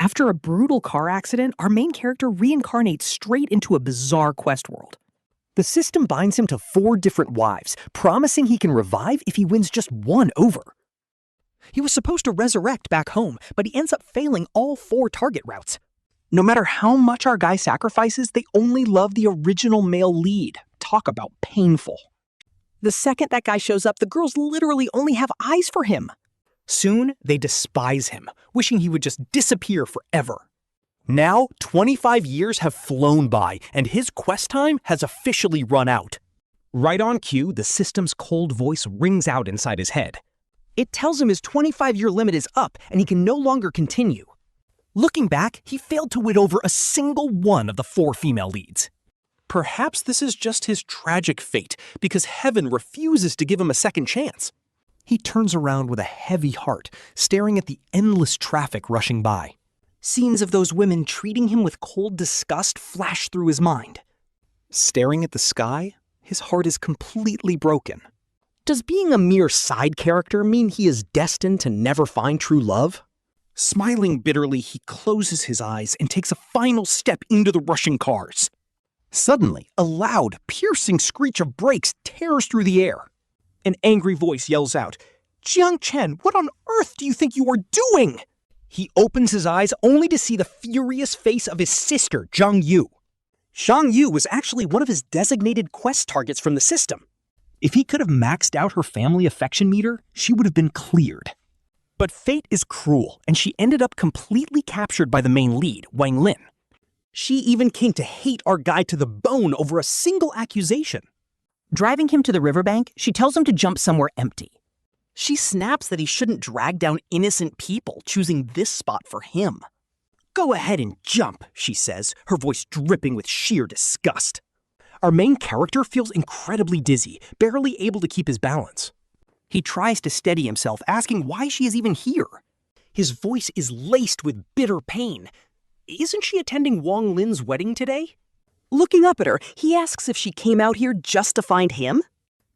After a brutal car accident, our main character reincarnates straight into a bizarre quest world. The system binds him to 4 different wives, promising he can revive if he wins just one over. He was supposed to resurrect back home, but he ends up failing all 4 target routes. No matter how much our guy sacrifices, they only love the original male lead. Talk about painful. The second that guy shows up, the girls literally only have eyes for him. Soon, they despise him, wishing he would just disappear forever. Now, 25 years have flown by, and his quest time has officially run out. Right on cue, the system's cold voice rings out inside his head. It tells him his 25-year limit is up, and he can no longer continue. Looking back, he failed to win over a single one of the 4 female leads. Perhaps this is just his tragic fate, because heaven refuses to give him a second chance. He turns around with a heavy heart, staring at the endless traffic rushing by. Scenes of those women treating him with cold disgust flash through his mind. Staring at the sky, his heart is completely broken. Does being a mere side character mean he is destined to never find true love? Smiling bitterly, he closes his eyes and takes a final step into the rushing cars. Suddenly, a loud, piercing screech of brakes tears through the air. An angry voice yells out, "Jiang Chen, what on earth do you think you are doing?" He opens his eyes only to see the furious face of his sister, Jiang Yu. Jiang Yu was actually one of his designated quest targets from the system. If he could have maxed out her family affection meter, she would have been cleared. But fate is cruel, and she ended up completely captured by the main lead, Wang Lin. She even came to hate our guy to the bone over a single accusation. Driving him to the riverbank, she tells him to jump somewhere empty. She snaps that he shouldn't drag down innocent people, choosing this spot for him. "Go ahead and jump," she says, her voice dripping with sheer disgust. Our main character feels incredibly dizzy, barely able to keep his balance. He tries to steady himself, asking why she is even here. His voice is laced with bitter pain. Isn't she attending Wang Lin's wedding today? Looking up at her, he asks if she came out here just to find him.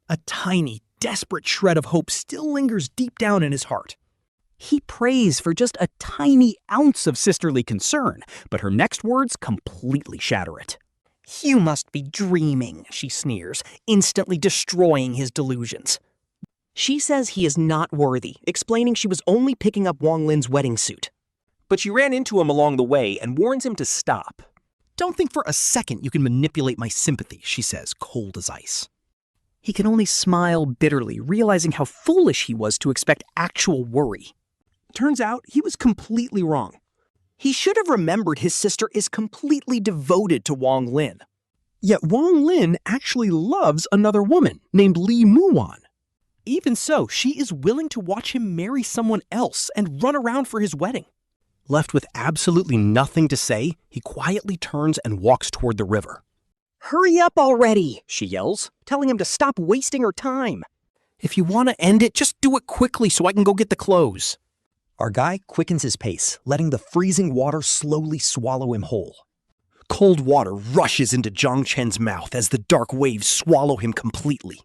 A tiny, desperate shred of hope still lingers deep down in his heart. He prays for just a tiny ounce of sisterly concern, but her next words completely shatter it. "You must be dreaming," she sneers, instantly destroying his delusions. She says he is not worthy, explaining she was only picking up Wang Lin's wedding suit. But she ran into him along the way and warns him to stop. "Don't think for a second you can manipulate my sympathy," she says, cold as ice. He can only smile bitterly, realizing how foolish he was to expect actual worry. Turns out he was completely wrong. He should have remembered his sister is completely devoted to Wang Lin. Yet Wang Lin actually loves another woman named Liu Ruyan. Even so, she is willing to watch him marry someone else and run around for his wedding. Left with absolutely nothing to say, he quietly turns and walks toward the river. "Hurry up already," she yells, telling him to stop wasting her time. "If you want to end it, just do it quickly so I can go get the clothes." Our guy quickens his pace, letting the freezing water slowly swallow him whole. Cold water rushes into Jiang Chen's mouth as the dark waves swallow him completely.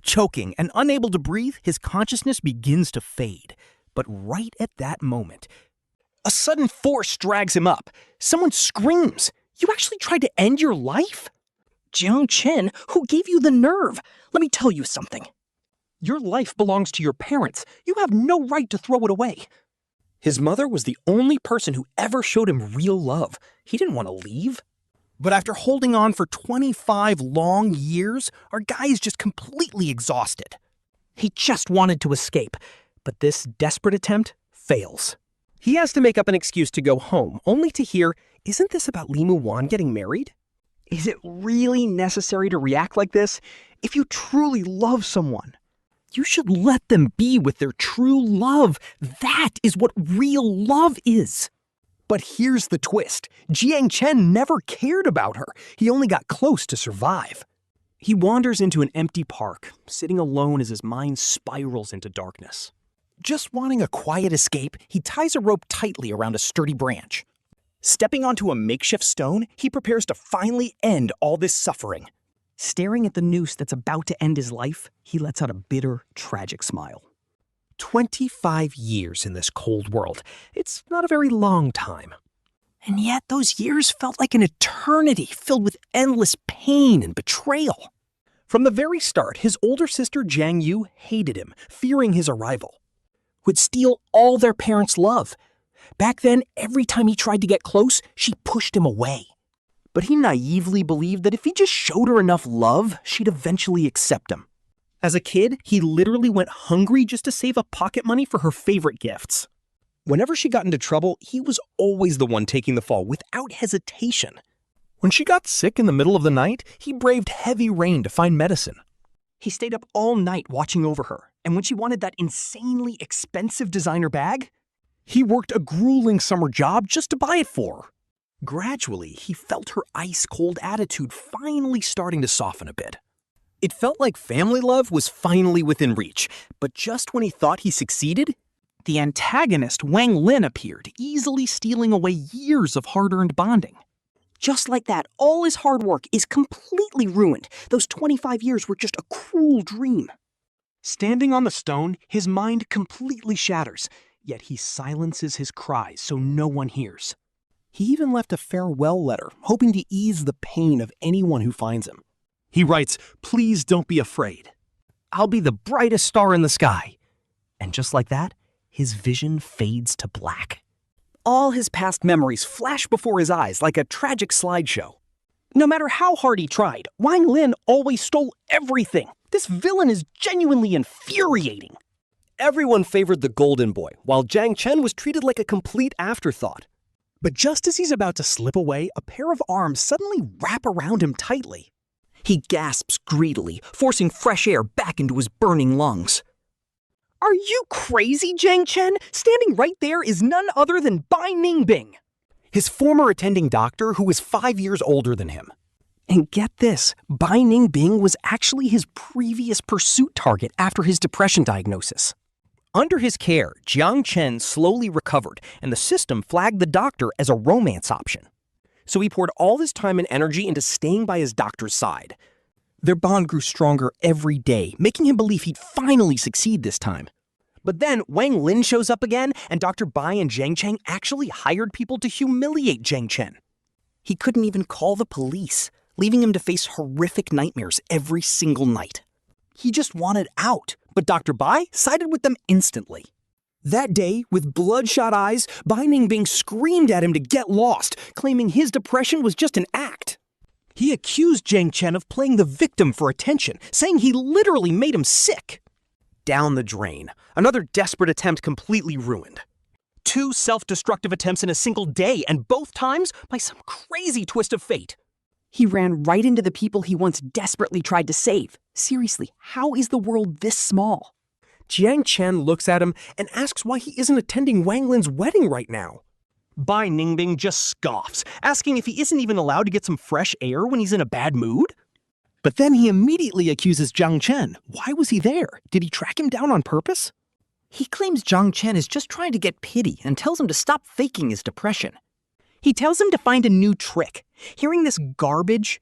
Choking and unable to breathe, his consciousness begins to fade. But right at that moment, a sudden force drags him up. Someone screams, "You actually tried to end your life?" "Jiang Chen, who gave you the nerve? Let me tell you something. Your life belongs to your parents. You have no right to throw it away." His mother was the only person who ever showed him real love. He didn't want to leave. But after holding on for 25 long years, our guy is just completely exhausted. He just wanted to escape, but this desperate attempt fails. He has to make up an excuse to go home, only to hear, "Isn't this about Liu Ruyan getting married?" Is it really necessary to react like this? If you truly love someone, you should let them be with their true love. That is what real love is. But here's the twist. Jiang Chen never cared about her. He only got close to survive. He wanders into an empty park, sitting alone as his mind spirals into darkness. Just wanting a quiet escape, he ties a rope tightly around a sturdy branch. Stepping onto a makeshift stone, he prepares to finally end all this suffering. Staring at the noose that's about to end his life, he lets out a bitter, tragic smile. 25 years in this cold world. It's not a very long time. And yet those years felt like an eternity filled with endless pain and betrayal. From the very start, his older sister Jiang Yu hated him, fearing his arrival. Would steal all their parents' love. Back then, every time he tried to get close, she pushed him away. But he naively believed that if he just showed her enough love, she'd eventually accept him. As a kid, he literally went hungry just to save up pocket money for her favorite gifts. Whenever she got into trouble, he was always the one taking the fall without hesitation. When she got sick in the middle of the night, he braved heavy rain to find medicine. He stayed up all night watching over her, and when she wanted that insanely expensive designer bag, he worked a grueling summer job just to buy it for her. Gradually, he felt her ice-cold attitude finally starting to soften a bit. It felt like family love was finally within reach, but just when he thought he succeeded, the antagonist Wang Lin appeared, easily stealing away years of hard-earned bonding. Just like that, all his hard work is completely ruined. Those 25 years were just a cruel dream. Standing on the stone, his mind completely shatters, yet he silences his cries so no one hears. He even left a farewell letter, hoping to ease the pain of anyone who finds him. He writes, "Please don't be afraid. I'll be the brightest star in the sky." And just like that, his vision fades to black. All his past memories flash before his eyes like a tragic slideshow. No matter how hard he tried, Wang Lin always stole everything. This villain is genuinely infuriating. Everyone favored the golden boy, while Jiang Chen was treated like a complete afterthought. But just as he's about to slip away, a pair of arms suddenly wrap around him tightly. He gasps greedily, forcing fresh air back into his burning lungs. Are you crazy, Jiang Chen? Standing right there is none other than Bai Ningbing, his former attending doctor who was 5 years older than him. And get this, Bai Ningbing was actually his previous pursuit target after his depression diagnosis. Under his care, Jiang Chen slowly recovered, and the system flagged the doctor as a romance option. So he poured all his time and energy into staying by his doctor's side. Their bond grew stronger every day, making him believe he'd finally succeed this time. But then Wang Lin shows up again, and Dr. Bai and Jiang Chen actually hired people to humiliate Jiang Chen. He couldn't even call the police, leaving him to face horrific nightmares every single night. He just wanted out, but Dr. Bai sided with them instantly. That day, with bloodshot eyes, Bai Ningbing screamed at him to get lost, claiming his depression was just an act. He accused Jiang Chen of playing the victim for attention, saying he literally made him sick. Down the drain. Another desperate attempt completely ruined. 2 self-destructive attempts in a single day, and both times by some crazy twist of fate. He ran right into the people he once desperately tried to save. Seriously, how is the world this small? Jiang Chen looks at him and asks why he isn't attending Wang Lin's wedding right now. Bai Ningbing just scoffs, asking if he isn't even allowed to get some fresh air when he's in a bad mood. But then he immediately accuses Jiang Chen. Why was he there? Did he track him down on purpose? He claims Jiang Chen is just trying to get pity and tells him to stop faking his depression. He tells him to find a new trick. Hearing this garbage,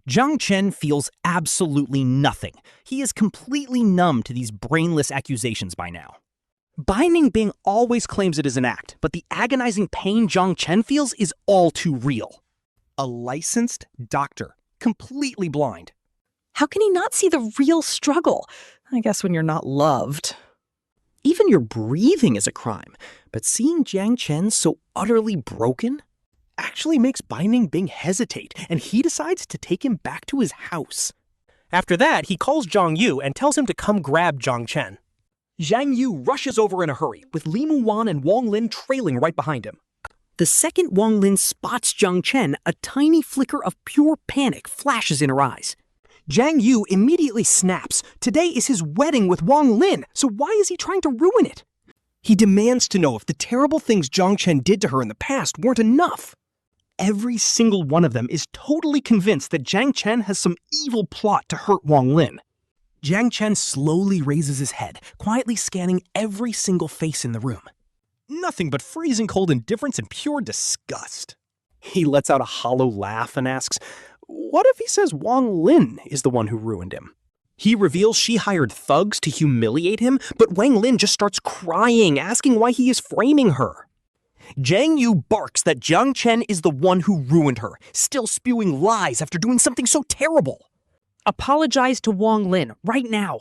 Jiang Chen feels absolutely nothing. He is completely numb to these brainless accusations by now. Bai Ningbing always claims it is an act, but the agonizing pain Jiang Chen feels is all too real. A licensed doctor, completely blind. How can he not see the real struggle? I guess when you're not loved. Even your breathing is a crime, but seeing Jiang Chen so utterly broken actually makes Bai Ningbing hesitate, and he decides to take him back to his house. After that, he calls Jiang Yu and tells him to come grab Jiang Chen. Jiang Yu rushes over in a hurry, with Liu Ruyan and Wang Lin trailing right behind him. The second Wang Lin spots Jiang Chen, a tiny flicker of pure panic flashes in her eyes. Jiang Yu immediately snaps. Today is his wedding with Wang Lin, so why is he trying to ruin it? He demands to know if the terrible things Jiang Chen did to her in the past weren't enough. Every single one of them is totally convinced that Jiang Chen has some evil plot to hurt Wang Lin. Jiang Chen slowly raises his head, quietly scanning every single face in the room. Nothing but freezing cold indifference and pure disgust. He lets out a hollow laugh and asks, what if he says Wang Lin is the one who ruined him? He reveals she hired thugs to humiliate him, but Wang Lin just starts crying, asking why he is framing her. Jiang Yu barks that Jiang Chen is the one who ruined her, still spewing lies after doing something so terrible. Apologize to Wang Lin right now.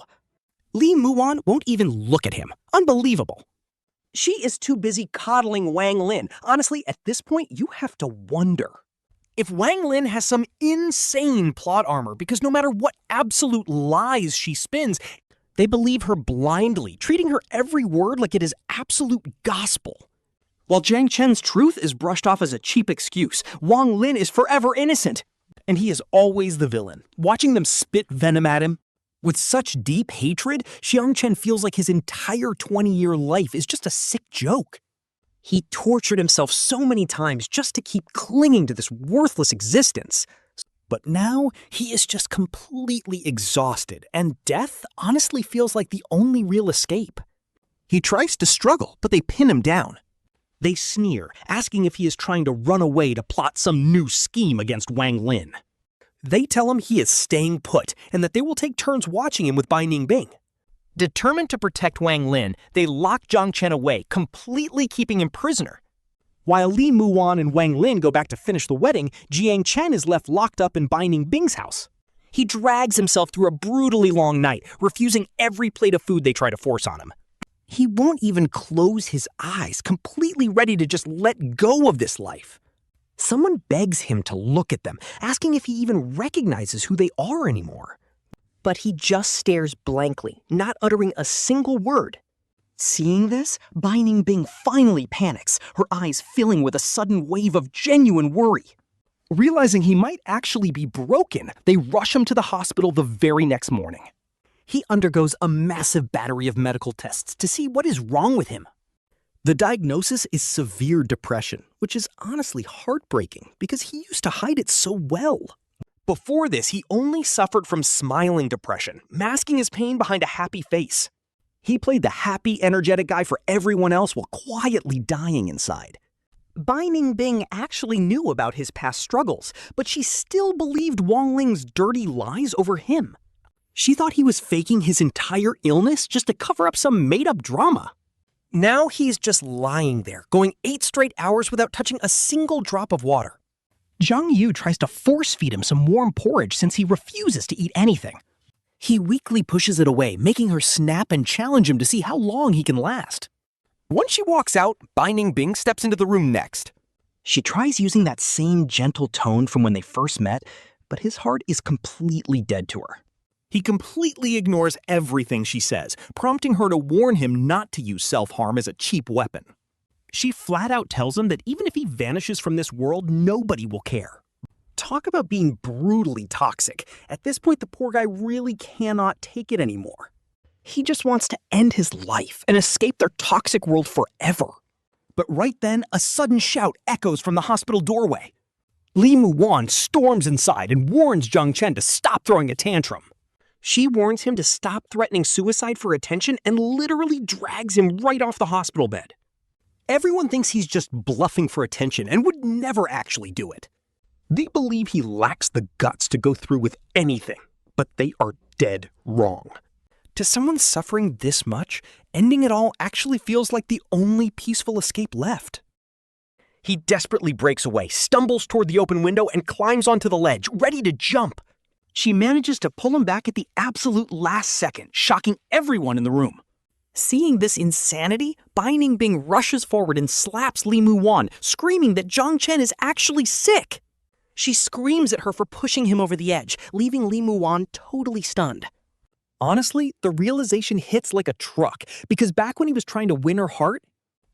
Li Muwan won't even look at him. Unbelievable. She is too busy coddling Wang Lin. Honestly, at this point, you have to wonder if Wang Lin has some insane plot armor, because no matter what absolute lies she spins, they believe her blindly, treating her every word like it is absolute gospel. While Jiang Chen's truth is brushed off as a cheap excuse, Wang Lin is forever innocent. And he is always the villain, watching them spit venom at him. With such deep hatred, Jiang Chen feels like his entire 20-year life is just a sick joke. He tortured himself so many times just to keep clinging to this worthless existence. But now, he is just completely exhausted, and death honestly feels like the only real escape. He tries to struggle, but they pin him down. They sneer, asking if he is trying to run away to plot some new scheme against Wang Lin. They tell him he is staying put, and that they will take turns watching him with Bai Ningbing. Determined to protect Wang Lin, they lock Jiang Chen away, completely keeping him prisoner. While Li Muwan and Wang Lin go back to finish the wedding, Jiang Chen is left locked up in Bai Ningbing's house. He drags himself through a brutally long night, refusing every plate of food they try to force on him. He won't even close his eyes, completely ready to just let go of this life. Someone begs him to look at them, asking if he even recognizes who they are anymore. But he just stares blankly, not uttering a single word. Seeing this, Bai Ningbing finally panics, her eyes filling with a sudden wave of genuine worry. Realizing he might actually be broken, they rush him to the hospital the very next morning. He undergoes a massive battery of medical tests to see what is wrong with him. The diagnosis is severe depression, which is honestly heartbreaking because he used to hide it so well. Before this, he only suffered from smiling depression, masking his pain behind a happy face. He played the happy, energetic guy for everyone else while quietly dying inside. Bai Ningbing actually knew about his past struggles, but she still believed Wang Ling's dirty lies over him. She thought he was faking his entire illness just to cover up some made-up drama. Now he's just lying there, going 8 straight hours without touching a single drop of water. Jiang Yu tries to force-feed him some warm porridge since he refuses to eat anything. He weakly pushes it away, making her snap and challenge him to see how long he can last. Once she walks out, Bai Ningbing steps into the room next. She tries using that same gentle tone from when they first met, but his heart is completely dead to her. He completely ignores everything she says, prompting her to warn him not to use self-harm as a cheap weapon. She flat out tells him that even if he vanishes from this world, nobody will care. Talk about being brutally toxic. At this point, the poor guy really cannot take it anymore. He just wants to end his life and escape their toxic world forever. But right then, a sudden shout echoes from the hospital doorway. Li Muwan storms inside and warns Jiang Chen to stop throwing a tantrum. She warns him to stop threatening suicide for attention and literally drags him right off the hospital bed. Everyone thinks he's just bluffing for attention and would never actually do it. They believe he lacks the guts to go through with anything, but they are dead wrong. To someone suffering this much, ending it all actually feels like the only peaceful escape left. He desperately breaks away, stumbles toward the open window, and climbs onto the ledge, ready to jump. She manages to pull him back at the absolute last second, shocking everyone in the room. Seeing this insanity, Bai Ningbing rushes forward and slaps Li Muwan, screaming that Jiang Chen is actually sick. She screams at her for pushing him over the edge, leaving Li Muwan totally stunned. Honestly, the realization hits like a truck, because back when he was trying to win her heart,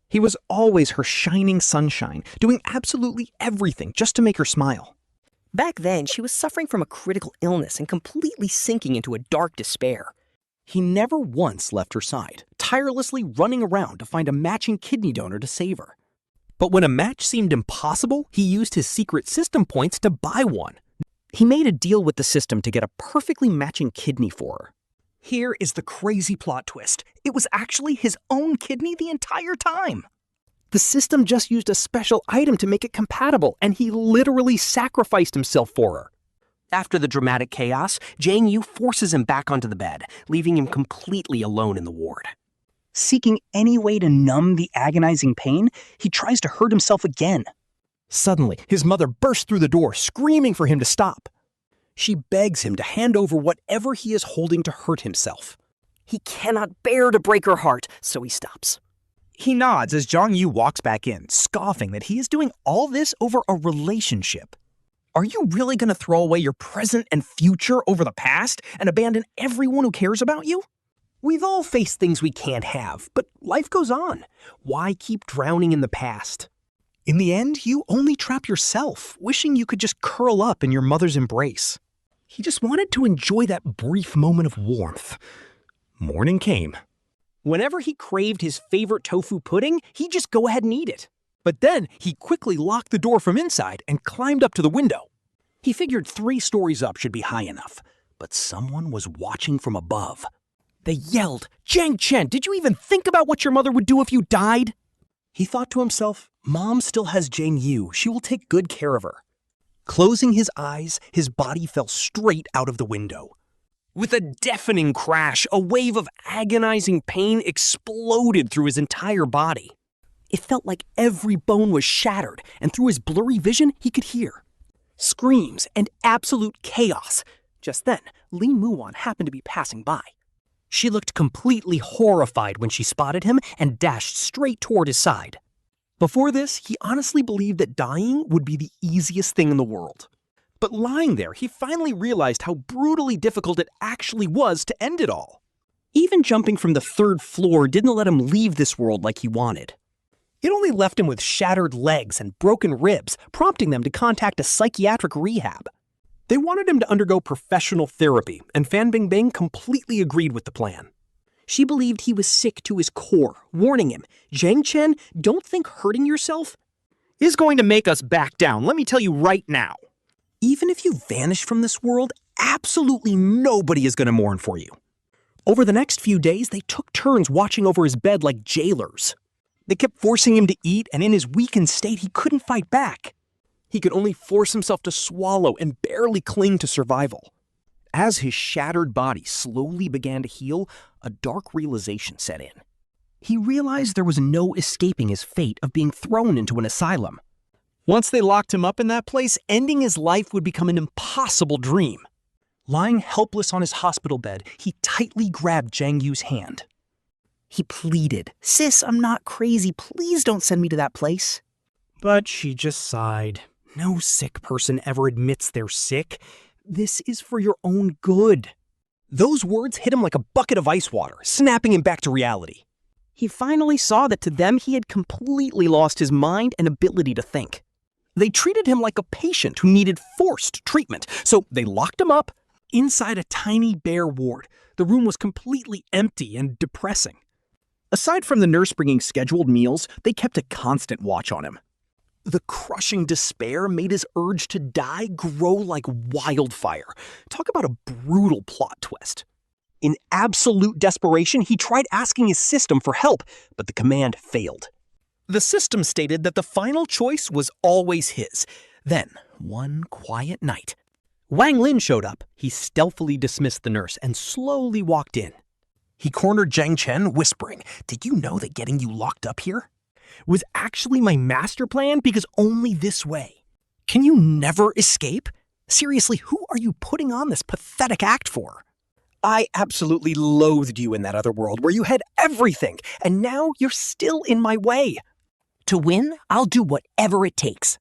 he was always her shining sunshine, doing absolutely everything just to make her smile. Back then, she was suffering from a critical illness and completely sinking into a dark despair. He never once left her side, tirelessly running around to find a matching kidney donor to save her. But when a match seemed impossible, he used his secret system points to buy one. He made a deal with the system to get a perfectly matching kidney for her. Here is the crazy plot twist. It was actually his own kidney the entire time. The system just used a special item to make it compatible, and he literally sacrificed himself for her. After the dramatic chaos, Jiang Yu forces him back onto the bed, leaving him completely alone in the ward. Seeking any way to numb the agonizing pain, he tries to hurt himself again. Suddenly, his mother bursts through the door, screaming for him to stop. She begs him to hand over whatever he is holding to hurt himself. He cannot bear to break her heart, so he stops. He nods as Jiang Yu walks back in, scoffing that he is doing all this over a relationship. Are you really going to throw away your present and future over the past and abandon everyone who cares about you? We've all faced things we can't have, but life goes on. Why keep drowning in the past? In the end, you only trap yourself, wishing you could just curl up in your mother's embrace. He just wanted to enjoy that brief moment of warmth. Morning came. Whenever he craved his favorite tofu pudding, he'd just go ahead and eat it. But then he quickly locked the door from inside and climbed up to the window. He figured 3 stories up should be high enough, but someone was watching from above. They yelled, "Jiang Chen, did you even think about what your mother would do if you died?" He thought to himself, Mom still has Jiang Yu. She will take good care of her. Closing his eyes, his body fell straight out of the window. With a deafening crash, a wave of agonizing pain exploded through his entire body. It felt like every bone was shattered, and through his blurry vision, he could hear screams and absolute chaos. Just then, Li Muwan happened to be passing by. She looked completely horrified when she spotted him and dashed straight toward his side. Before this, he honestly believed that dying would be the easiest thing in the world. But lying there, he finally realized how brutally difficult it actually was to end it all. Even jumping from the 3rd floor didn't let him leave this world like he wanted. It only left him with shattered legs and broken ribs, prompting them to contact a psychiatric rehab. They wanted him to undergo professional therapy, and Fan Bingbing completely agreed with the plan. She believed he was sick to his core, warning him, Jiang Chen, don't think hurting yourself is going to make us back down, let me tell you right now. Even if you vanish from this world, absolutely nobody is going to mourn for you. Over the next few days, they took turns watching over his bed like jailers. They kept forcing him to eat, and in his weakened state, he couldn't fight back. He could only force himself to swallow and barely cling to survival. As his shattered body slowly began to heal, a dark realization set in. He realized there was no escaping his fate of being thrown into an asylum. Once they locked him up in that place, ending his life would become an impossible dream. Lying helpless on his hospital bed, he tightly grabbed Jiang Yu's hand. He pleaded, "Sis, I'm not crazy. Please don't send me to that place." But she just sighed. No sick person ever admits they're sick. This is for your own good. Those words hit him like a bucket of ice water, snapping him back to reality. He finally saw that to them he had completely lost his mind and ability to think. They treated him like a patient who needed forced treatment, so they locked him up inside a tiny bare ward. The room was completely empty and depressing. Aside from the nurse bringing scheduled meals, they kept a constant watch on him. The crushing despair made his urge to die grow like wildfire. Talk about a brutal plot twist. In absolute desperation, he tried asking his system for help, but the command failed. The system stated that the final choice was always his. Then, one quiet night, Wang Lin showed up. He stealthily dismissed the nurse and slowly walked in. He cornered Jiang Chen, whispering, "Did you know that getting you locked up here was actually my master plan? Because only this way. Can you never escape? Seriously, who are you putting on this pathetic act for? I absolutely loathed you in that other world where you had everything, and now you're still in my way. To win, I'll do whatever it takes."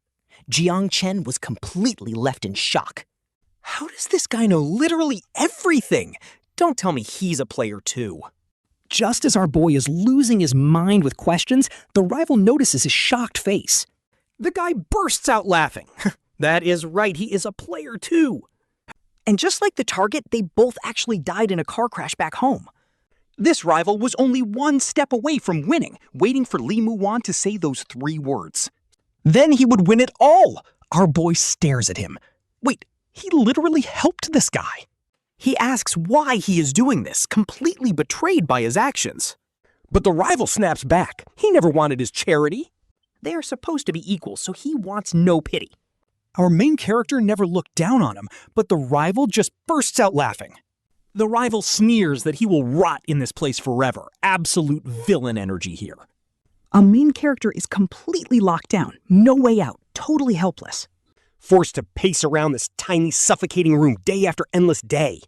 Jiang Chen was completely left in shock. How does this guy know literally everything? Don't tell me he's a player too. Just as our boy is losing his mind with questions, the rival notices his shocked face. The guy bursts out laughing. That is right, he is a player too. And just like the target, they both actually died in a car crash back home. This rival was only one step away from winning, waiting for Li Muwan to say those 3 words. Then he would win it all. Our boy stares at him. Wait, he literally helped this guy. He asks why he is doing this, completely betrayed by his actions. But the rival snaps back. He never wanted his charity. They are supposed to be equal, so he wants no pity. Our main character never looked down on him, but the rival just bursts out laughing. The rival sneers that he will rot in this place forever. Absolute villain energy here. A main character is completely locked down, no way out, totally helpless. Forced to pace around this tiny, suffocating room day after endless day.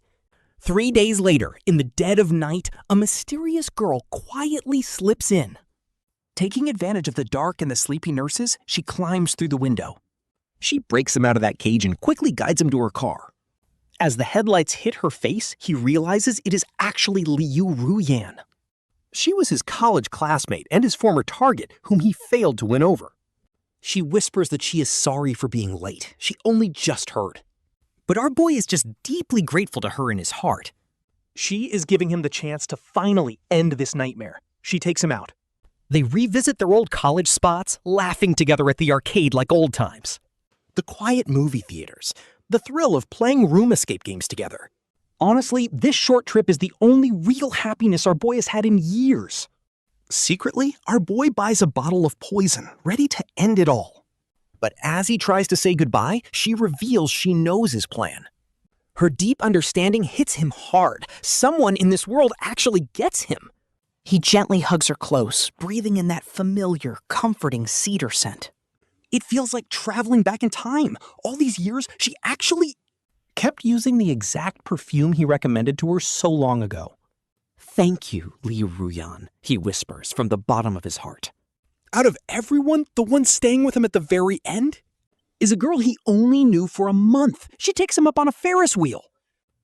3 days later, in the dead of night, a mysterious girl quietly slips in. Taking advantage of the dark and the sleepy nurses, she climbs through the window. She breaks him out of that cage and quickly guides him to her car. As the headlights hit her face, he realizes it is actually Liu Ruyan. She was his college classmate and his former target, whom he failed to win over. She whispers that she is sorry for being late. She only just heard. But our boy is just deeply grateful to her in his heart. She is giving him the chance to finally end this nightmare. She takes him out. They revisit their old college spots, laughing together at the arcade like old times. The quiet movie theaters, the thrill of playing room escape games together. Honestly, this short trip is the only real happiness our boy has had in years. Secretly, our boy buys a bottle of poison, ready to end it all. But as he tries to say goodbye, she reveals she knows his plan. Her deep understanding hits him hard. Someone in this world actually gets him. He gently hugs her close, breathing in that familiar, comforting cedar scent. It feels like traveling back in time. All these years, she actually kept using the exact perfume he recommended to her so long ago. "Thank you, Liu Ruyan," he whispers from the bottom of his heart. Out of everyone, the one staying with him at the very end is a girl he only knew for a month. She takes him up on a Ferris wheel.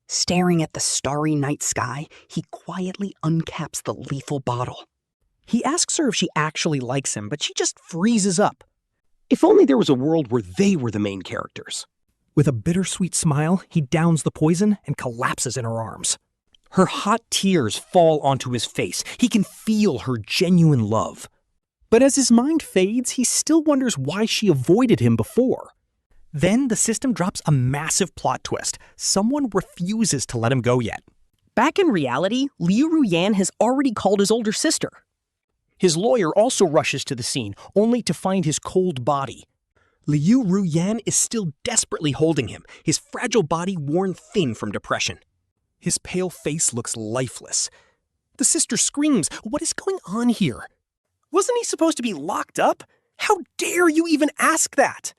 Staring at the starry night sky, he quietly uncaps the lethal bottle. He asks her if she actually likes him, but she just freezes up. If only there was a world where they were the main characters. With a bittersweet smile, he downs the poison and collapses in her arms. Her hot tears fall onto his face. He can feel her genuine love. But as his mind fades, he still wonders why she avoided him before. Then the system drops a massive plot twist. Someone refuses to let him go yet. Back in reality, Liu Ruyan has already called his older sister. His lawyer also rushes to the scene, only to find his cold body. Liu Ruyan is still desperately holding him, his fragile body worn thin from depression. His pale face looks lifeless. The sister screams, "What is going on here? Wasn't he supposed to be locked up? How dare you even ask that?"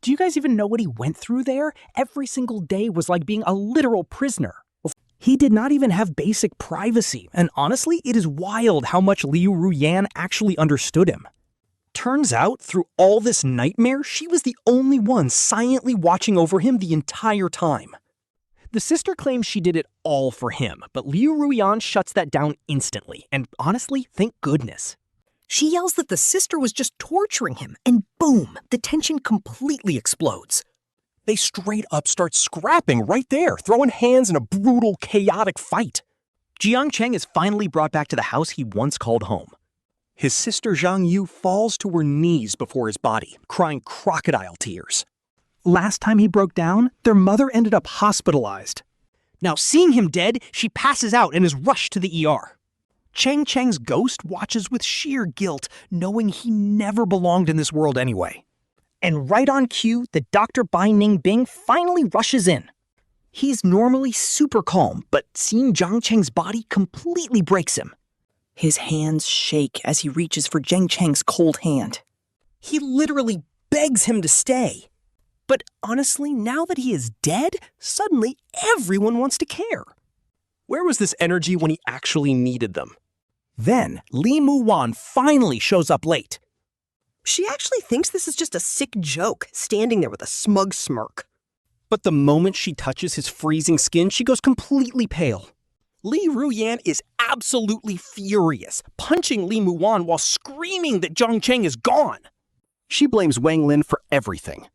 Do you guys even know what he went through there? Every single day was like being a literal prisoner. He did not even have basic privacy, and honestly, it is wild how much Liu Ruyan actually understood him. Turns out, through all this nightmare, she was the only one silently watching over him the entire time. The sister claims she did it all for him, but Liu Ruyan shuts that down instantly, and honestly, thank goodness. She yells that the sister was just torturing him, and boom, the tension completely explodes. They straight up start scrapping right there, throwing hands in a brutal, chaotic fight. Jiang Chen is finally brought back to the house he once called home. His sister Jiang Yu falls to her knees before his body, crying crocodile tears. Last time he broke down, their mother ended up hospitalized. Now, seeing him dead, she passes out and is rushed to the ER. Cheng's ghost watches with sheer guilt, knowing he never belonged in this world anyway. And right on cue, the Dr. Bai Ningbing finally rushes in. He's normally super calm, but seeing Jiang Cheng's body completely breaks him. His hands shake as he reaches for Jiang Cheng's cold hand. He literally begs him to stay. But honestly, now that he is dead, suddenly everyone wants to care. Where was this energy when he actually needed them? Then, Li Muwan finally shows up late. She actually thinks this is just a sick joke, standing there with a smug smirk. But the moment she touches his freezing skin, she goes completely pale. Li Ruyan is absolutely furious, punching Li Muwan while screaming that Jiang Chen is gone. She blames Wang Lin for everything.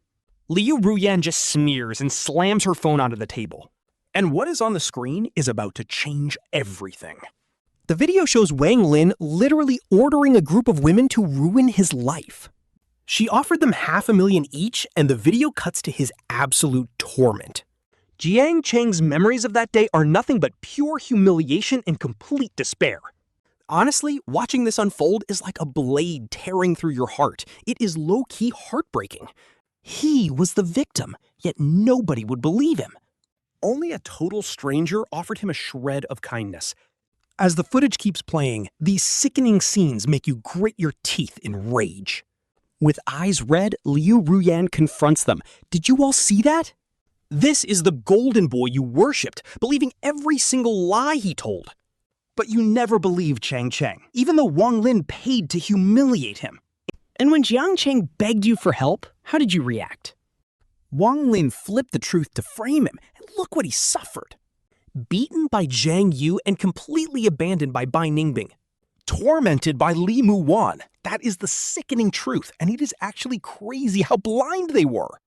Liu Ruyan just sneers and slams her phone onto the table. And what is on the screen is about to change everything. The video shows Wang Lin literally ordering a group of women to ruin his life. She offered them $500,000 each, and the video cuts to his absolute torment. Jiang Cheng's memories of that day are nothing but pure humiliation and complete despair. Honestly, watching this unfold is like a blade tearing through your heart. It is low-key heartbreaking. He was the victim, yet nobody would believe him. Only a total stranger offered him a shred of kindness. As the footage keeps playing, these sickening scenes make you grit your teeth in rage. With eyes red, Liu Ruyan confronts them. Did you all see that? This is the golden boy you worshipped, believing every single lie he told. But you never believed Jiang Chen, even though Wang Lin paid to humiliate him. And when Jiang Chen begged you for help, how did you react? Wang Lin flipped the truth to frame him, and look what he suffered. Beaten by Jiang Yu and completely abandoned by Bai Ningbing. Tormented by Li Muwan. That is the sickening truth, and it is actually crazy how blind they were.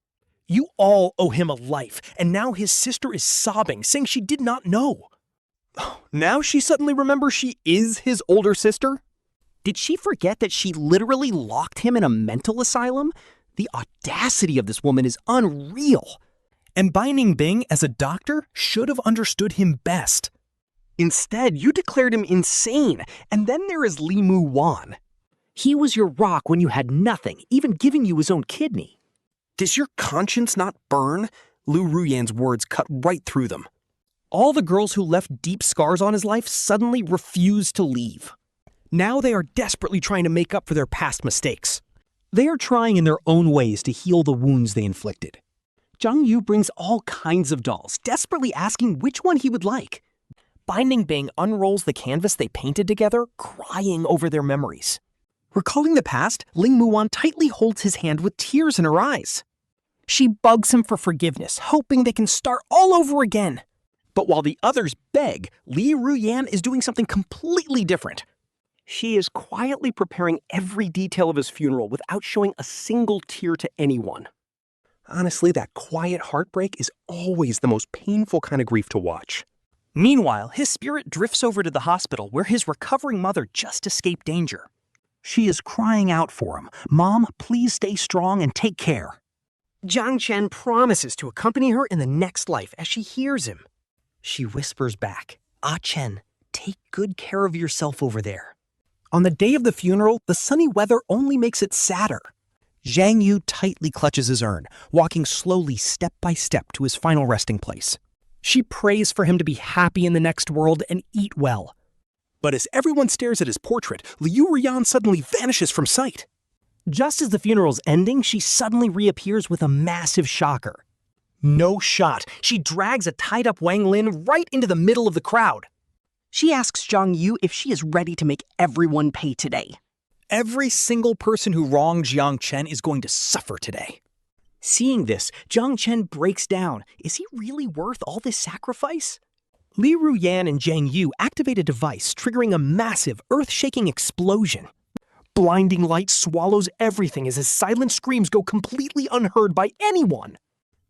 You all owe him a life, and now his sister is sobbing, saying she did not know. Now she suddenly remembers she is his older sister? Did she forget that she literally locked him in a mental asylum? The audacity of this woman is unreal. And Bai Ningbing, as a doctor, should have understood him best. Instead, you declared him insane, and then there is Li Muwan. He was your rock when you had nothing, even giving you his own kidney. Does your conscience not burn? Liu Ruyan's words cut right through them. All the girls who left deep scars on his life suddenly refused to leave. Now they are desperately trying to make up for their past mistakes. They are trying in their own ways to heal the wounds they inflicted. Jiang Yu brings all kinds of dolls, desperately asking which one he would like. Bai Ningbing unrolls the canvas they painted together, crying over their memories. Recalling the past, Ling Muwan tightly holds his hand with tears in her eyes. She bugs him for forgiveness, hoping they can start all over again. But while the others beg, Liu Ruyan is doing something completely different. She is quietly preparing every detail of his funeral without showing a single tear to anyone. Honestly, that quiet heartbreak is always the most painful kind of grief to watch. Meanwhile, his spirit drifts over to the hospital where his recovering mother just escaped danger. She is crying out for him. Mom, please stay strong and take care. Jiang Chen promises to accompany her in the next life as she hears him. She whispers back, Chen, take good care of yourself over there. On the day of the funeral, the sunny weather only makes it sadder. Jiang Yu tightly clutches his urn, walking slowly step by step to his final resting place. She prays for him to be happy in the next world and eat well. But as everyone stares at his portrait, Liu Ruyan suddenly vanishes from sight. Just as the funeral's ending, she suddenly reappears with a massive shocker. No shot. She drags a tied-up Wang Lin right into the middle of the crowd. She asks Jiang Yu if she is ready to make everyone pay today. Every single person who wronged Jiang Chen is going to suffer today. Seeing this, Jiang Chen breaks down. Is he really worth all this sacrifice? Liu Ruyan and Jiang Yu activate a device, triggering a massive, earth-shaking explosion. Blinding light swallows everything as his silent screams go completely unheard by anyone.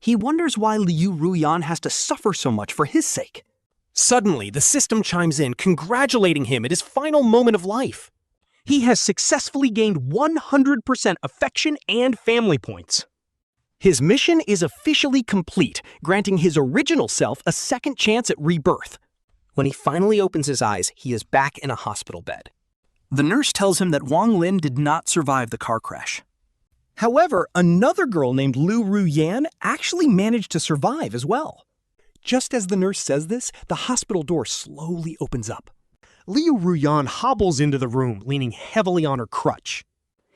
He wonders why Liu Ruyan has to suffer so much for his sake. Suddenly, the system chimes in, congratulating him at his final moment of life. He has successfully gained 100% affection and family points. His mission is officially complete, granting his original self a second chance at rebirth. When he finally opens his eyes, he is back in a hospital bed. The nurse tells him that Wang Lin did not survive the car crash. However, another girl named Liu Ruyan actually managed to survive as well. Just as the nurse says this, the hospital door slowly opens up. Liu Ruyan hobbles into the room, leaning heavily on her crutch.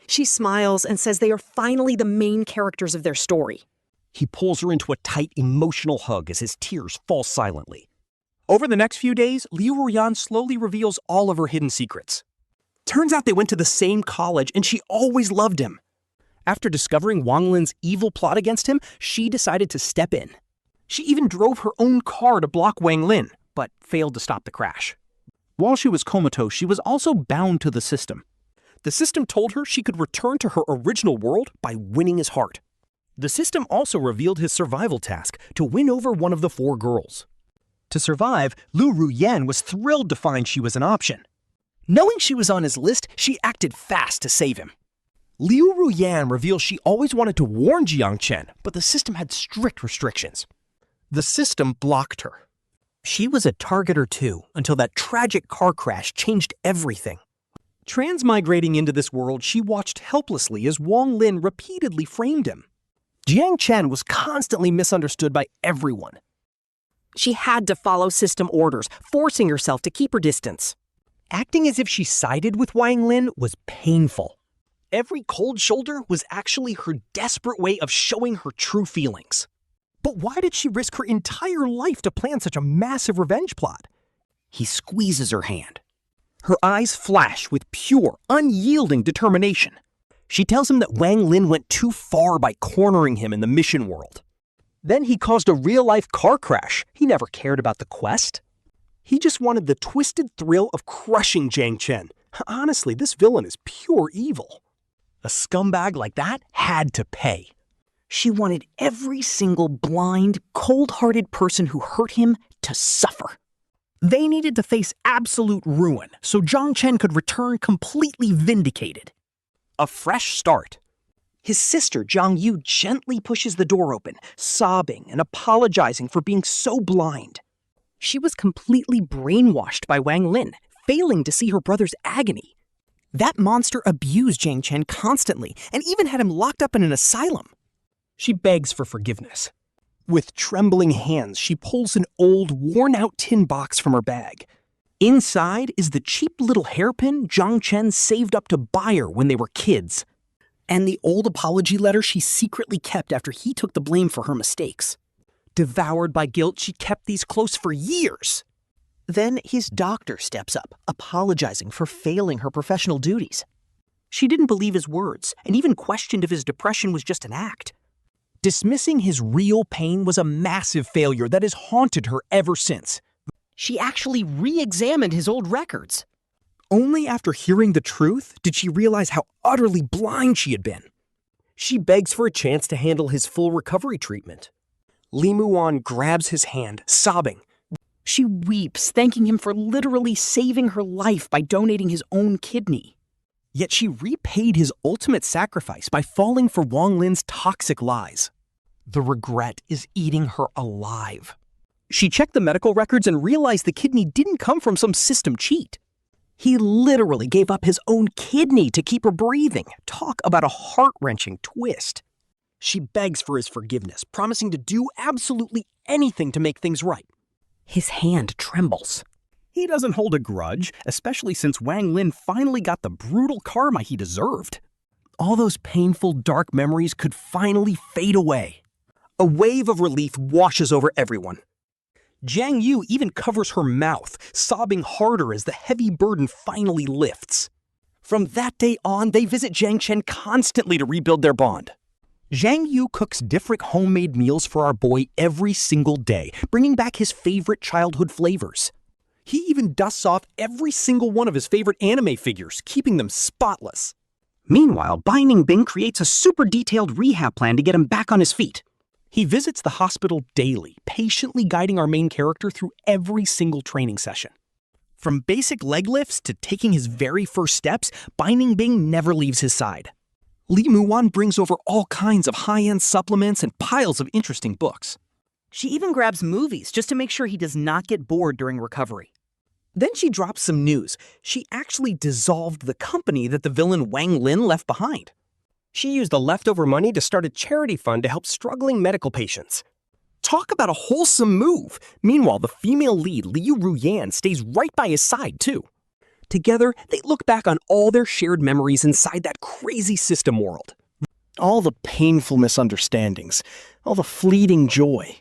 She smiles and says they are finally the main characters of their story. He pulls her into a tight, emotional hug as his tears fall silently. Over the next few days, Liu Ruyan slowly reveals all of her hidden secrets. Turns out they went to the same college and she always loved him. After discovering Wang Lin's evil plot against him, she decided to step in. She even drove her own car to block Wang Lin, but failed to stop the crash. While she was comatose, she was also bound to the system. The system told her she could return to her original world by winning his heart. The system also revealed his survival task, to win over one of the 4 girls. To survive, Liu Ruyan was thrilled to find she was an option. Knowing she was on his list, she acted fast to save him. Liu Ruyan reveals she always wanted to warn Jiang Chen, but the system had strict restrictions. The system blocked her. She was a targeter too, until that tragic car crash changed everything. Transmigrating into this world, she watched helplessly as Wang Lin repeatedly framed him. Jiang Chen was constantly misunderstood by everyone. She had to follow system orders, forcing herself to keep her distance. Acting as if she sided with Wang Lin was painful. Every cold shoulder was actually her desperate way of showing her true feelings. But why did she risk her entire life to plan such a massive revenge plot? He squeezes her hand. Her eyes flash with pure, unyielding determination. She tells him that Wang Lin went too far by cornering him in the mission world. Then he caused a real-life car crash. He never cared about the quest. He just wanted the twisted thrill of crushing Jiang Chen. Honestly, this villain is pure evil. A scumbag like that had to pay. She wanted every single blind, cold-hearted person who hurt him to suffer. They needed to face absolute ruin so Jiang Chen could return completely vindicated. A fresh start. His sister, Jiang Yu, gently pushes the door open, sobbing and apologizing for being so blind. She was completely brainwashed by Wang Lin, failing to see her brother's agony. That monster abused Jiang Chen constantly and even had him locked up in an asylum. She begs for forgiveness. With trembling hands, she pulls an old, worn-out tin box from her bag. Inside is the cheap little hairpin Jiang Chen saved up to buy her when they were kids. And the old apology letter she secretly kept after he took the blame for her mistakes. Devoured by guilt, she kept these close for years. Then his doctor steps up, apologizing for failing her professional duties. She didn't believe his words, and even questioned if his depression was just an act. Dismissing his real pain was a massive failure that has haunted her ever since. She actually re-examined his old records. Only after hearing the truth did she realize how utterly blind she had been. She begs for a chance to handle his full recovery treatment. Li Muan grabs his hand, sobbing. She weeps, thanking him for literally saving her life by donating his own kidney. Yet she repaid his ultimate sacrifice by falling for Wang Lin's toxic lies. The regret is eating her alive. She checked the medical records and realized the kidney didn't come from some system cheat. He literally gave up his own kidney to keep her breathing. Talk about a heart-wrenching twist. She begs for his forgiveness, promising to do absolutely anything to make things right. His hand trembles. He doesn't hold a grudge, especially since Wang Lin finally got the brutal karma he deserved. All those painful, dark memories could finally fade away. A wave of relief washes over everyone. Jiang Yu even covers her mouth, sobbing harder as the heavy burden finally lifts. From that day on, they visit Jiang Chen constantly to rebuild their bond. Jiang Yu cooks different homemade meals for our boy every single day, bringing back his favorite childhood flavors. He even dusts off every single one of his favorite anime figures, keeping them spotless. Meanwhile, Bai Ningbing creates a super detailed rehab plan to get him back on his feet. He visits the hospital daily, patiently guiding our main character through every single training session. From basic leg lifts to taking his very first steps, Bai Ningbing never leaves his side. Li Muan brings over all kinds of high-end supplements and piles of interesting books. She even grabs movies just to make sure he does not get bored during recovery. Then she drops some news. She actually dissolved the company that the villain Wang Lin left behind. She used the leftover money to start a charity fund to help struggling medical patients. Talk about a wholesome move. Meanwhile, the female lead, Liu Ruyan, stays right by his side, too. Together, they look back on all their shared memories inside that crazy system world. All the painful misunderstandings, all the fleeting joy.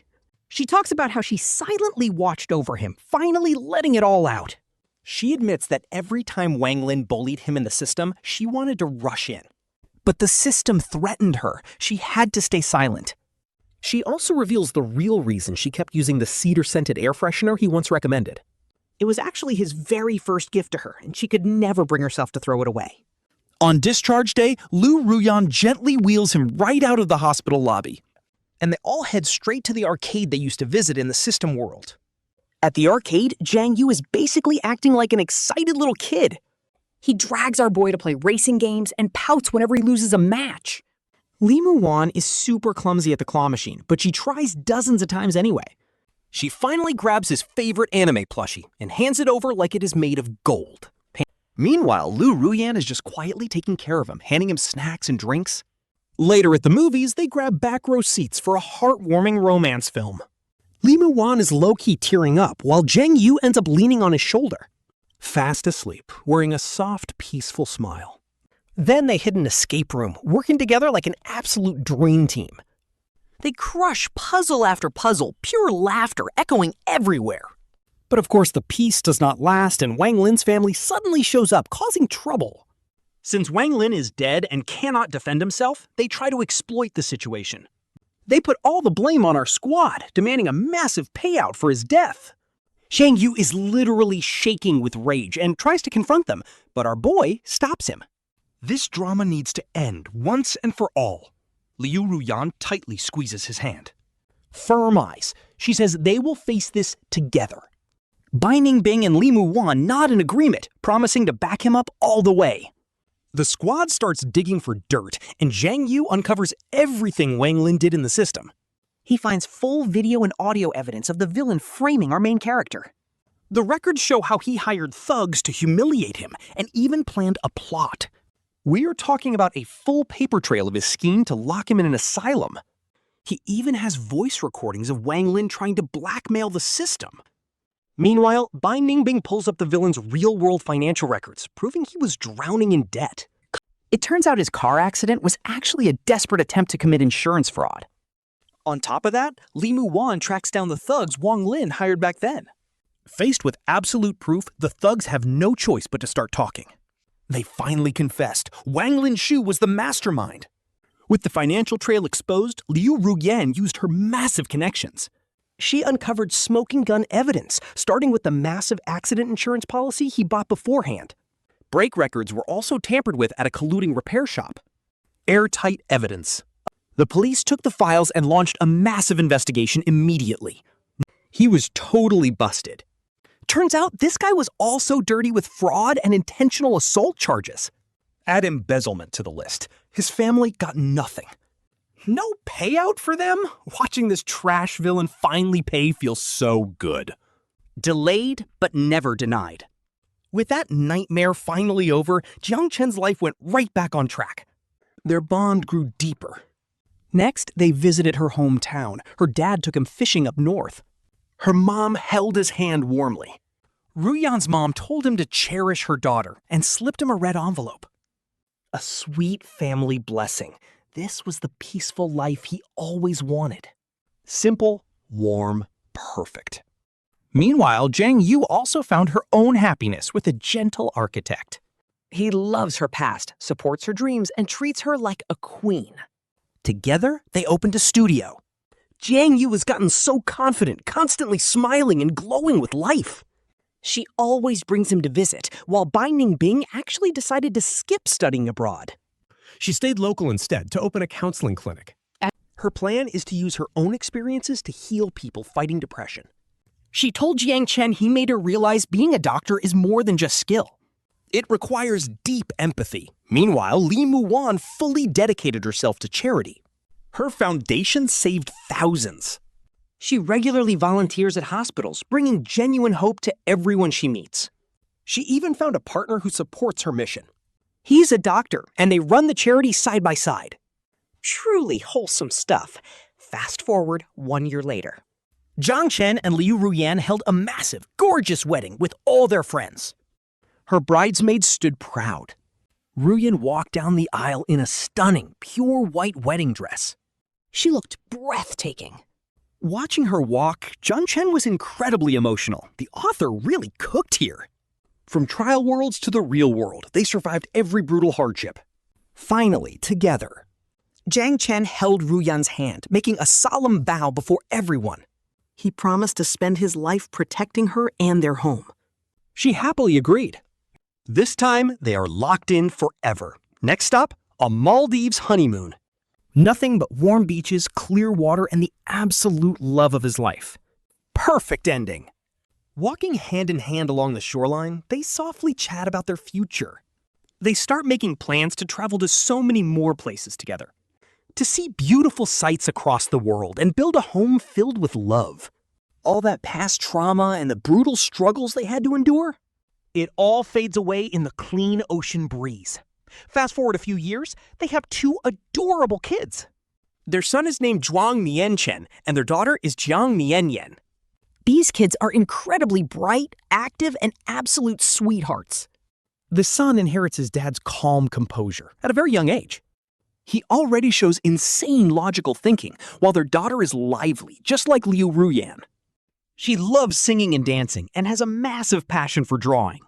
She talks about how she silently watched over him, finally letting it all out. She admits that every time Wang Lin bullied him in the system, she wanted to rush in. But the system threatened her. She had to stay silent. She also reveals the real reason she kept using the cedar-scented air freshener he once recommended. It was actually his very first gift to her, and she could never bring herself to throw it away. On discharge day, Liu Ruyan gently wheels him right out of the hospital lobby. And they all head straight to the arcade they used to visit in the system world. At the arcade, Jiang Yu is basically acting like an excited little kid. He drags our boy to play racing games and pouts whenever he loses a match. Li Muan is super clumsy at the claw machine, but she tries dozens of times anyway. She finally grabs his favorite anime plushie and hands it over like it is made of gold. Meanwhile, Liu Ruyan is just quietly taking care of him, handing him snacks and drinks. Later at the movies, they grab back row seats for a heartwarming romance film. Liu Ruyan is low-key tearing up while Jiang Yu ends up leaning on his shoulder, fast asleep, wearing a soft, peaceful smile. Then they hit an escape room, working together like an absolute dream team. They crush puzzle after puzzle, pure laughter echoing everywhere. But of course, the peace does not last, and Wang Lin's family suddenly shows up, causing trouble. Since Wang Lin is dead and cannot defend himself, they try to exploit the situation. They put all the blame on our squad, demanding a massive payout for his death. Jiang Yu is literally shaking with rage and tries to confront them, but our boy stops him. This drama needs to end once and for all. Liu Ruyan tightly squeezes his hand. Firm eyes. She says they will face this together. Bai Ningbing and Liu Ruyan nod in agreement, promising to back him up all the way. The squad starts digging for dirt, and Jiang Yu uncovers everything Wang Lin did in the system. He finds full video and audio evidence of the villain framing our main character. The records show how he hired thugs to humiliate him and even planned a plot. We are talking about a full paper trail of his scheme to lock him in an asylum. He even has voice recordings of Wang Lin trying to blackmail the system. Meanwhile, Bai Ningbing pulls up the villain's real-world financial records, proving he was drowning in debt. It turns out his car accident was actually a desperate attempt to commit insurance fraud. On top of that, Liu Ruyan tracks down the thugs Wang Lin hired back then. Faced with absolute proof, the thugs have no choice but to start talking. They finally confessed Wang Lin Shu was the mastermind. With the financial trail exposed, Liu Ruyan used her massive connections. She uncovered smoking gun evidence, starting with the massive accident insurance policy he bought beforehand. Brake records were also tampered with at a colluding repair shop. Airtight evidence. The police took the files and launched a massive investigation immediately. He was totally busted. Turns out this guy was also dirty with fraud and intentional assault charges. Add embezzlement to the list. His family got nothing. No payout for them? Watching this trash villain finally pay feels so good. Delayed, but never denied. With that nightmare finally over, Jiang Chen's life went right back on track. Their bond grew deeper. Next, they visited her hometown. Her dad took him fishing up north. Her mom held his hand warmly. Ruyan's mom told him to cherish her daughter and slipped him a red envelope. A sweet family blessing. This was the peaceful life he always wanted. Simple, warm, perfect. Meanwhile, Jiang Yu also found her own happiness with a gentle architect. He loves her past, supports her dreams, and treats her like a queen. Together, they opened a studio. Jiang Yu has gotten so confident, constantly smiling and glowing with life. She always brings him to visit, while Bai Ningbing actually decided to skip studying abroad. She stayed local instead to open a counseling clinic. Her plan is to use her own experiences to heal people fighting depression. She told Jiang Chen he made her realize being a doctor is more than just skill. It requires deep empathy. Meanwhile, Liu Ruyan fully dedicated herself to charity. Her foundation saved thousands. She regularly volunteers at hospitals, bringing genuine hope to everyone she meets. She even found a partner who supports her mission. He's a doctor, and they run the charity side by side. Truly wholesome stuff. Fast forward 1 year later. Jiang Chen and Liu Ruyan held a massive, gorgeous wedding with all their friends. Her bridesmaids stood proud. Ruyan walked down the aisle in a stunning, pure white wedding dress. She looked breathtaking. Watching her walk, Jiang Chen was incredibly emotional. The author really cooked here. From trial worlds to the real world, they survived every brutal hardship. Finally, together. Jiang Chen held Ruyan's hand, making a solemn vow before everyone. He promised to spend his life protecting her and their home. She happily agreed. This time, they are locked in forever. Next stop, a Maldives honeymoon. Nothing but warm beaches, clear water, and the absolute love of his life. Perfect ending. Walking hand in hand along the shoreline, they softly chat about their future. They start making plans to travel to so many more places together. To see beautiful sights across the world and build a home filled with love. All that past trauma and the brutal struggles they had to endure, it all fades away in the clean ocean breeze. Fast forward a few years, they have 2 adorable kids. Their son is named Jiang Chen, and their daughter is Jiang Yen. These kids are incredibly bright, active, and absolute sweethearts. The son inherits his dad's calm composure at a very young age. He already shows insane logical thinking, while their daughter is lively, just like Liu Ruyan. She loves singing and dancing and has a massive passion for drawing.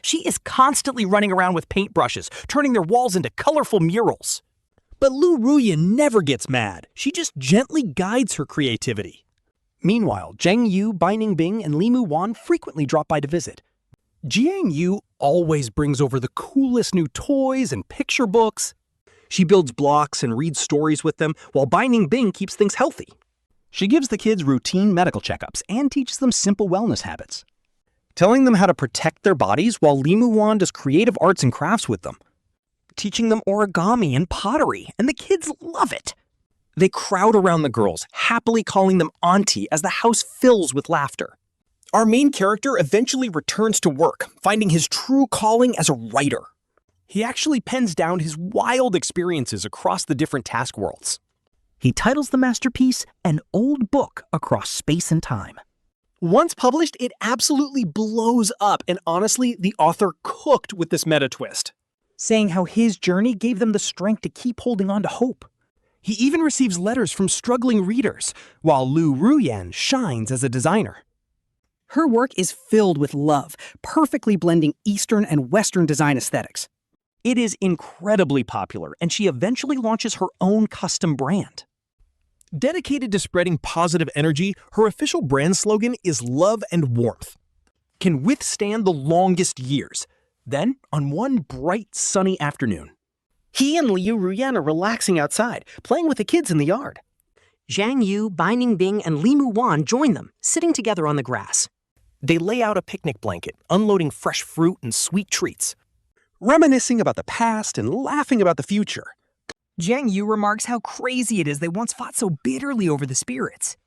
She is constantly running around with paintbrushes, turning their walls into colorful murals. But Liu Ruyan never gets mad. She just gently guides her creativity. Meanwhile, Jiang Yu, Bai Ningbing, and Liu Ruyan frequently drop by to visit. Jiang Yu always brings over the coolest new toys and picture books. She builds blocks and reads stories with them, while Bai Ningbing keeps things healthy. She gives the kids routine medical checkups and teaches them simple wellness habits, telling them how to protect their bodies while Liu Ruyan does creative arts and crafts with them, teaching them origami and pottery, and the kids love it. They crowd around the girls, happily calling them auntie as the house fills with laughter. Our main character eventually returns to work, finding his true calling as a writer. He actually pens down his wild experiences across the different task worlds. He titles the masterpiece An Old Book Across Space and Time. Once published, it absolutely blows up, and honestly, the author cooked with this meta twist, saying how his journey gave them the strength to keep holding on to hope. He even receives letters from struggling readers, while Liu Ruyan shines as a designer. Her work is filled with love, perfectly blending Eastern and Western design aesthetics. It is incredibly popular, and she eventually launches her own custom brand. Dedicated to spreading positive energy, her official brand slogan is love and warmth. Can withstand the longest years. Then, on one bright, sunny afternoon, he and Liu Ruyan are relaxing outside, playing with the kids in the yard. Jiang Yu, Bai Ningbing, and Liu Ruyan join them, sitting together on the grass. They lay out a picnic blanket, unloading fresh fruit and sweet treats, Reminiscing about the past and laughing about the future. Jiang Yu remarks how crazy it is they once fought so bitterly over the spirits.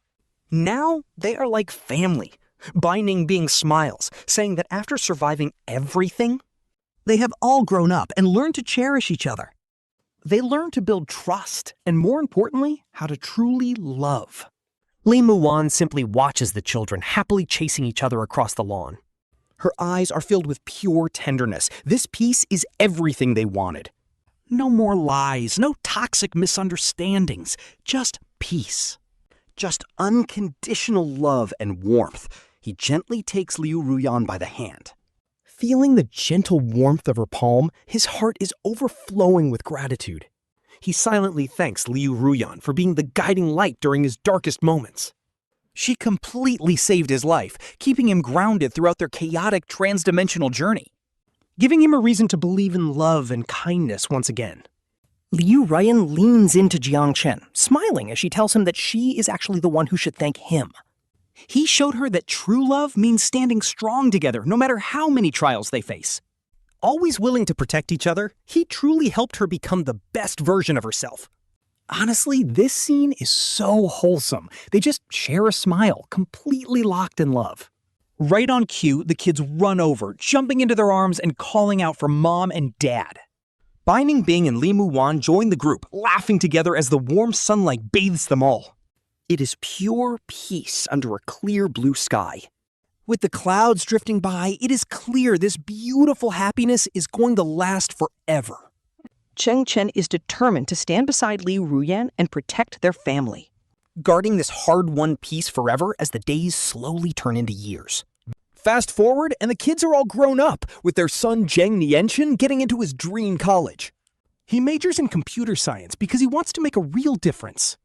Now they are like family. Bai Ningbing smiles, saying that after surviving everything, They have all grown up and learned to cherish each other. They learn to build trust, and more importantly, how to truly love. Liu Ruyan simply watches the children happily chasing each other across the lawn. Her eyes are filled with pure tenderness. This piece is everything they wanted. No more lies, no toxic misunderstandings, just peace. Just unconditional love and warmth. He gently takes Liu Ruyan by the hand. Feeling the gentle warmth of her palm, his heart is overflowing with gratitude. He silently thanks Liu Ruyan for being the guiding light during his darkest moments. She completely saved his life, keeping him grounded throughout their chaotic transdimensional journey, giving him a reason to believe in love and kindness once again. Liu Ruyan leans into Jiang Chen, smiling as she tells him that she is actually the one who should thank him. He showed her that true love means standing strong together no matter how many trials they face. Always willing to protect each other, he truly helped her become the best version of herself. Honestly, this scene is so wholesome. They just share a smile, completely locked in love. Right on cue, the kids run over, jumping into their arms and calling out for mom and dad. Bai Ningbing and Liu Ruyan join the group, laughing together as the warm sunlight bathes them all. It is pure peace under a clear blue sky. With the clouds drifting by, it is clear this beautiful happiness is going to last forever. Jiang Chen is determined to stand beside Liu Ruyan and protect their family, guarding this hard-won peace forever as the days slowly turn into years. Fast forward, and the kids are all grown up, with their son Jiang Chen getting into his dream college. He majors in computer science because he wants to make a real difference.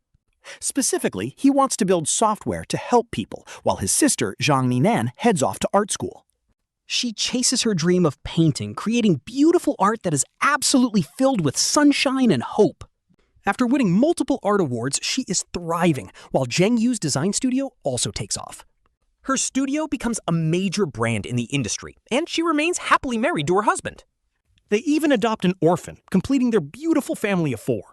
Specifically, he wants to build software to help people, while his sister, Zhang Ninan, heads off to art school. She chases her dream of painting, creating beautiful art that is absolutely filled with sunshine and hope. After winning multiple art awards, she is thriving, while Jiang Yu's design studio also takes off. Her studio becomes a major brand in the industry, and she remains happily married to her husband. They even adopt an orphan, completing their beautiful family of 4.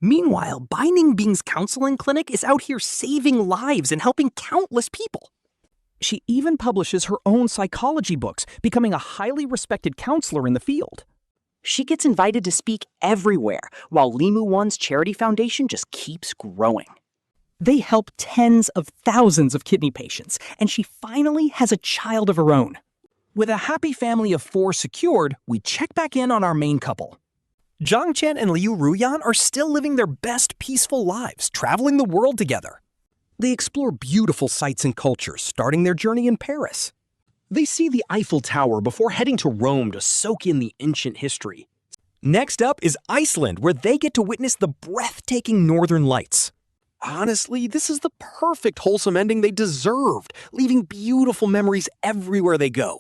Meanwhile, Bai Ningbing's counseling clinic is out here saving lives and helping countless people. She even publishes her own psychology books, becoming a highly respected counselor in the field. She gets invited to speak everywhere, while Limu One's charity foundation just keeps growing. They help tens of thousands of kidney patients, and she finally has a child of her own. With a happy family of 4 secured, we check back in on our main couple. Jiang Chen and Liu Ruyan are still living their best peaceful lives, traveling the world together. They explore beautiful sights and cultures, starting their journey in Paris. They see the Eiffel Tower before heading to Rome to soak in the ancient history. Next up is Iceland, where they get to witness the breathtaking northern lights. Honestly, this is the perfect wholesome ending they deserved, leaving beautiful memories everywhere they go.